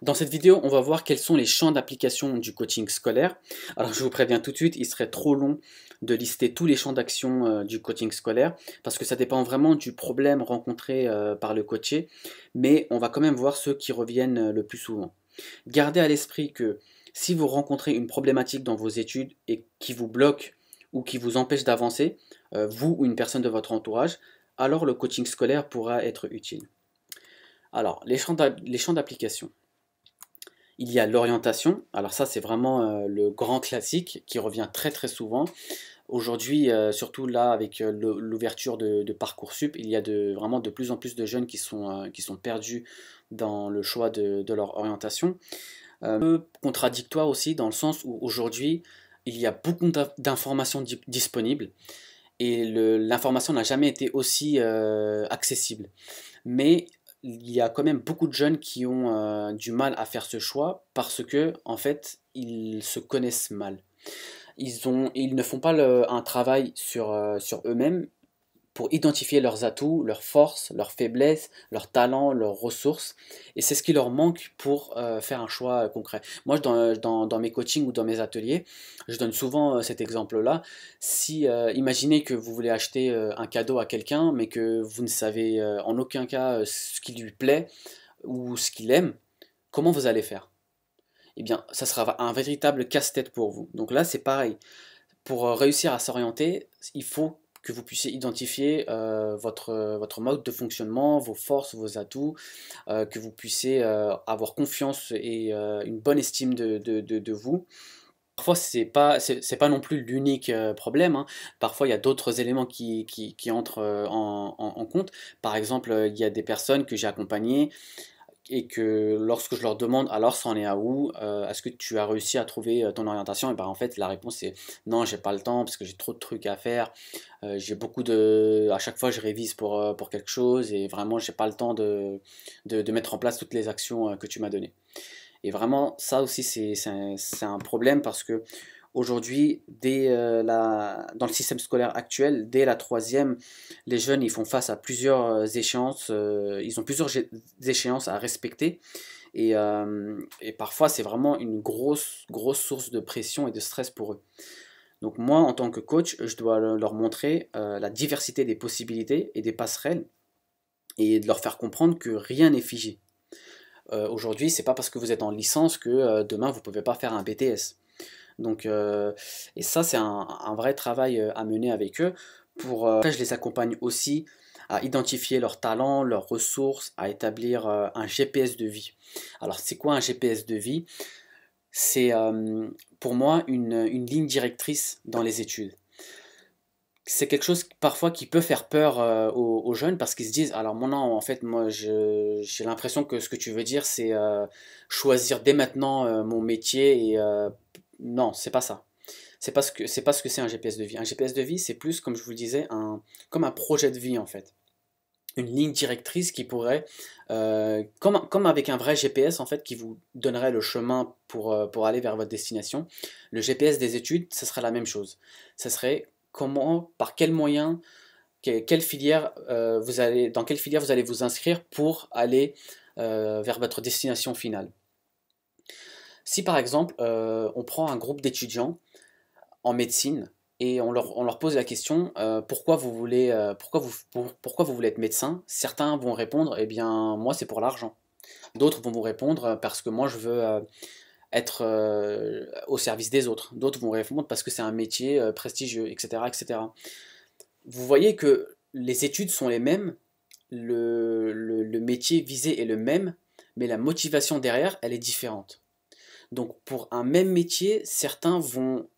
Dans cette vidéo, on va voir quels sont les champs d'application du coaching scolaire. Alors je vous préviens tout de suite, il serait trop long de lister tous les champs d'action du coaching scolaire parce que ça dépend vraiment du problème rencontré par le coaché, mais on va quand même voir ceux qui reviennent le plus souvent. Gardez à l'esprit que si vous rencontrez une problématique dans vos études et qui vous bloque ou qui vous empêche d'avancer, vous ou une personne de votre entourage, alors le coaching scolaire pourra être utile. Alors, les champs d'application. Il y a l'orientation, alors ça c'est vraiment le grand classique qui revient très très souvent. Aujourd'hui, surtout là avec l'ouverture de Parcoursup, il y a vraiment de plus en plus de jeunes qui sont perdus dans le choix de leur orientation. Un peu contradictoire aussi dans le sens où aujourd'hui il y a beaucoup d'informations disponibles et l'information n'a jamais été aussi accessible. Mais il y a quand même beaucoup de jeunes qui ont du mal à faire ce choix parce que en fait ils se connaissent mal. Ils ne font pas un travail sur eux-mêmes pour identifier leurs atouts, leurs forces, leurs faiblesses, leurs talents, leurs ressources. Et c'est ce qui leur manque pour faire un choix concret. Moi, dans mes coachings ou dans mes ateliers, je donne souvent cet exemple-là. Si, imaginez que vous voulez acheter un cadeau à quelqu'un, mais que vous ne savez en aucun cas ce qui lui plaît ou ce qu'il aime, comment vous allez faire? Eh bien, ça sera un véritable casse-tête pour vous. Donc là, c'est pareil. Pour réussir à s'orienter, il faut que vous puissiez identifier votre mode de fonctionnement, vos forces, vos atouts, que vous puissiez avoir confiance et une bonne estime de vous. Parfois, c'est pas non plus l'unique problème, hein. Parfois, il y a d'autres éléments qui entrent en compte. Par exemple, il y a des personnes que j'ai accompagnées et que lorsque je leur demande alors ça en est à où, est-ce que tu as réussi à trouver ton orientation? Et ben en fait la réponse c'est non, j'ai pas le temps parce que j'ai trop de trucs à faire. J'ai beaucoup de, à chaque fois je révise pour quelque chose et vraiment j'ai pas le temps de mettre en place toutes les actions que tu m'as données. Et vraiment ça aussi c'est un problème parce que aujourd'hui, dans le système scolaire actuel, dès la troisième, les jeunes ils font face à plusieurs échéances, ils ont plusieurs échéances à respecter et parfois c'est vraiment une grosse source de pression et de stress pour eux. Donc moi, en tant que coach, je dois leur montrer la diversité des possibilités et des passerelles et de leur faire comprendre que rien n'est figé. Aujourd'hui, c'est pas parce que vous êtes en licence que demain vous pouvez pas faire un BTS. Donc, et ça, c'est un vrai travail à mener avec eux. Après, je les accompagne aussi à identifier leurs talents, leurs ressources, à établir un GPS de vie. Alors, c'est quoi un GPS de vie? C'est pour moi une ligne directrice dans les études. C'est quelque chose parfois qui peut faire peur aux jeunes parce qu'ils se disent, alors moi non, en fait, moi j'ai l'impression que ce que tu veux dire, c'est choisir dès maintenant mon métier et non, c'est pas ça. C'est pas ce que c'est un GPS de vie. Un GPS de vie, c'est plus, comme je vous le disais, comme un projet de vie en fait. Une ligne directrice qui pourrait, comme avec un vrai GPS en fait, qui vous donnerait le chemin pour aller vers votre destination. Le GPS des études, ce serait la même chose. Ce serait comment, par quels moyens, quelle filière dans quelle filière vous allez vous inscrire pour aller vers votre destination finale. Si par exemple on prend un groupe d'étudiants en médecine et on leur pose la question pourquoi vous voulez être médecin? Certains vont répondre eh bien moi c'est pour l'argent. D'autres vont vous répondre parce que moi je veux être au service des autres. D'autres vont répondre parce que c'est un métier prestigieux, etc., etc. Vous voyez que les études sont les mêmes, le métier visé est le même, mais la motivation derrière, elle est différente. Donc pour un même métier, certains vont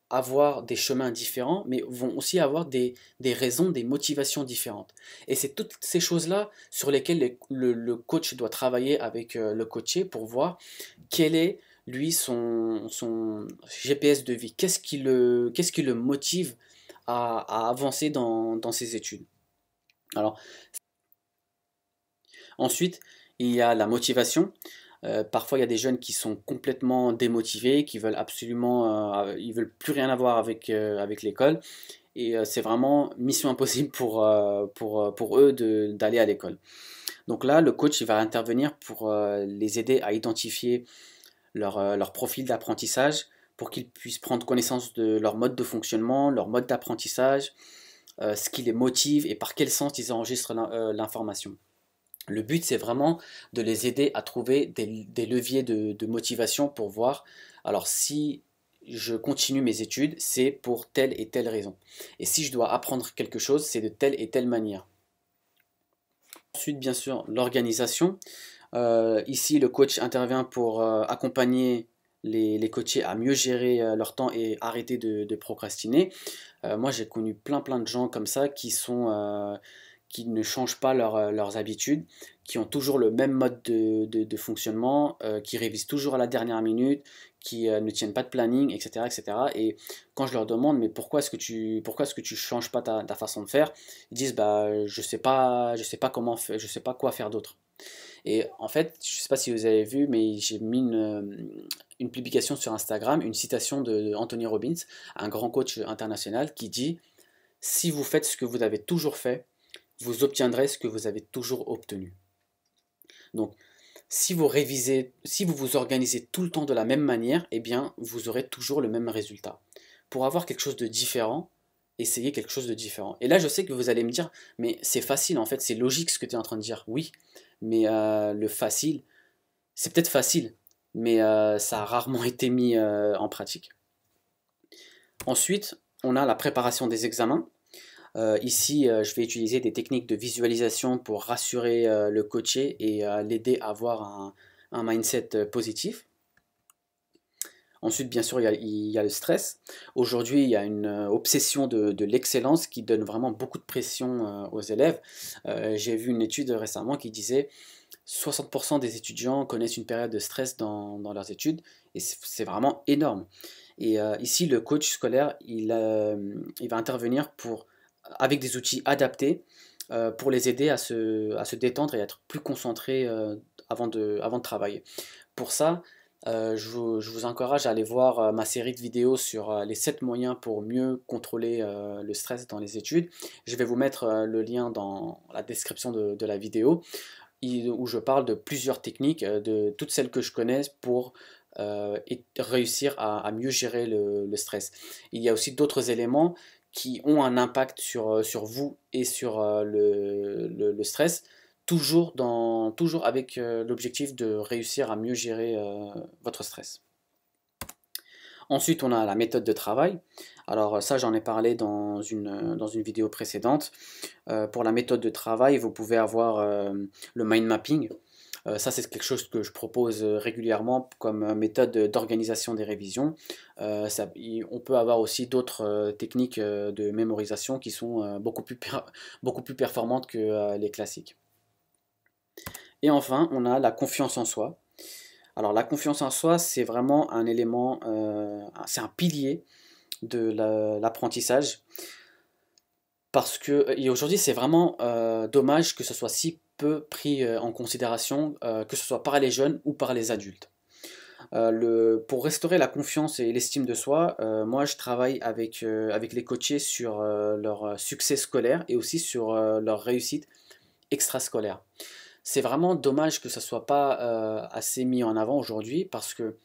avoir des chemins différents, mais vont aussi avoir des raisons, des motivations différentes. Et c'est toutes ces choses-là sur lesquelles le coach doit travailler avec le coaché pour voir quel est, lui, son GPS de vie. Qu'est-ce qui le motive à avancer dans ses études. Alors, ensuite, il y a la motivation. Parfois, il y a des jeunes qui sont complètement démotivés, qui veulent absolument, ils veulent plus rien avoir avec l'école, et c'est vraiment mission impossible pour eux d'aller à l'école. Donc là, le coach il va intervenir pour les aider à identifier leur profil d'apprentissage pour qu'ils puissent prendre connaissance de leur mode de fonctionnement, leur mode d'apprentissage, ce qui les motive et par quel sens ils enregistrent l'information. Le but, c'est vraiment de les aider à trouver des leviers de motivation pour voir, alors si je continue mes études, c'est pour telle et telle raison. Et si je dois apprendre quelque chose, c'est de telle et telle manière. Ensuite, bien sûr, l'organisation. Ici, le coach intervient pour accompagner les coachés à mieux gérer leur temps et arrêter de procrastiner. Moi, j'ai connu plein de gens comme ça qui ne changent pas leurs habitudes, qui ont toujours le même mode de fonctionnement, qui révisent toujours à la dernière minute, qui ne tiennent pas de planning, etc., etc. Et quand je leur demande, mais pourquoi est-ce que tu changes pas ta façon de faire, ils disent, bah, je sais pas comment, je sais pas quoi faire d'autre. Et en fait, je ne sais pas si vous avez vu, mais j'ai mis une publication sur Instagram, une citation de Anthony Robbins, un grand coach international, qui dit, si vous faites ce que vous avez toujours fait, vous obtiendrez ce que vous avez toujours obtenu. Donc, si vous révisez, si vous vous organisez tout le temps de la même manière, eh bien, vous aurez toujours le même résultat. Pour avoir quelque chose de différent, essayez quelque chose de différent. Et là, je sais que vous allez me dire, mais c'est facile, en fait, c'est logique ce que tu es en train de dire. Oui, mais le facile, c'est peut-être facile, mais ça a rarement été mis en pratique. Ensuite, on a la préparation des examens. Ici, je vais utiliser des techniques de visualisation pour rassurer le coaché et l'aider à avoir un mindset positif. Ensuite, bien sûr, il y a le stress. Aujourd'hui, il y a une obsession de l'excellence qui donne vraiment beaucoup de pression aux élèves. J'ai vu une étude récemment qui disait 60% des étudiants connaissent une période de stress dans leurs études, et c'est vraiment énorme. Et ici, le coach scolaire, il va intervenir avec des outils adaptés pour les aider à se détendre et à être plus concentrés avant de travailler. Pour ça, je vous encourage à aller voir ma série de vidéos sur les 7 moyens pour mieux contrôler le stress dans les études. Je vais vous mettre le lien dans la description de la vidéo où je parle de plusieurs techniques, de toutes celles que je connais pour réussir à mieux gérer le stress. Il y a aussi d'autres éléments qui ont un impact sur vous et sur le stress, toujours avec l'objectif de réussir à mieux gérer votre stress. Ensuite, on a la méthode de travail. Alors ça, j'en ai parlé dans une vidéo précédente. Pour la méthode de travail, vous pouvez avoir le mind mapping. Ça, c'est quelque chose que je propose régulièrement comme méthode d'organisation des révisions. On peut avoir aussi d'autres techniques de mémorisation qui sont beaucoup plus performantes que les classiques. Et enfin, on a la confiance en soi. Alors la confiance en soi, c'est vraiment un élément, c'est un pilier de l'apprentissage. Parce que et aujourd'hui, c'est vraiment dommage que ce soit si peu pris en considération, que ce soit par les jeunes ou par les adultes. Pour restaurer la confiance et l'estime de soi, moi je travaille avec les coachés sur leur succès scolaire et aussi sur leur réussite extrascolaire. C'est vraiment dommage que ça soit pas assez mis en avant aujourd'hui parce que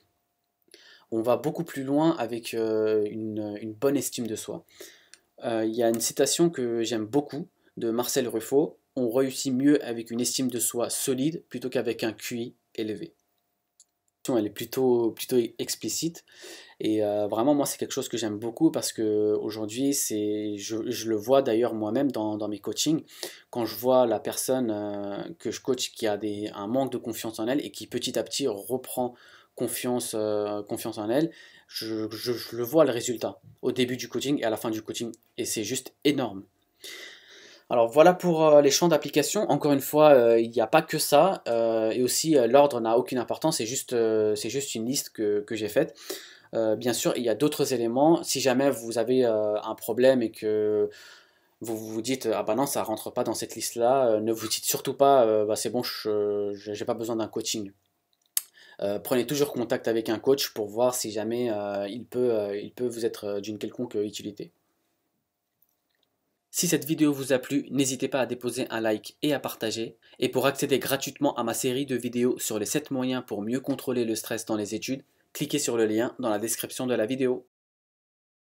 on va beaucoup plus loin avec une bonne estime de soi. Il y a une citation que j'aime beaucoup de Marcel Ruffo: on réussit mieux avec une estime de soi solide plutôt qu'avec un QI élevé. Elle est plutôt explicite et vraiment moi c'est quelque chose que j'aime beaucoup parce que aujourd'hui je le vois d'ailleurs moi-même dans mes coachings quand je vois la personne que je coach qui a un manque de confiance en elle et qui petit à petit reprend confiance en elle, je le vois le résultat au début du coaching et à la fin du coaching et c'est juste énorme. Alors voilà pour les champs d'application. Encore une fois, il n'y a pas que ça. Et aussi, l'ordre n'a aucune importance. C'est juste une liste que j'ai faite. Bien sûr, il y a d'autres éléments. Si jamais vous avez un problème et que vous vous dites ah bah non, ça rentre pas dans cette liste-là, ne vous dites surtout pas bah c'est bon, je n'ai pas besoin d'un coaching. Prenez toujours contact avec un coach pour voir si jamais il peut vous être d'une quelconque utilité. Si cette vidéo vous a plu, n'hésitez pas à déposer un like et à partager. Et pour accéder gratuitement à ma série de vidéos sur les 7 moyens pour mieux contrôler le stress dans les études, cliquez sur le lien dans la description de la vidéo.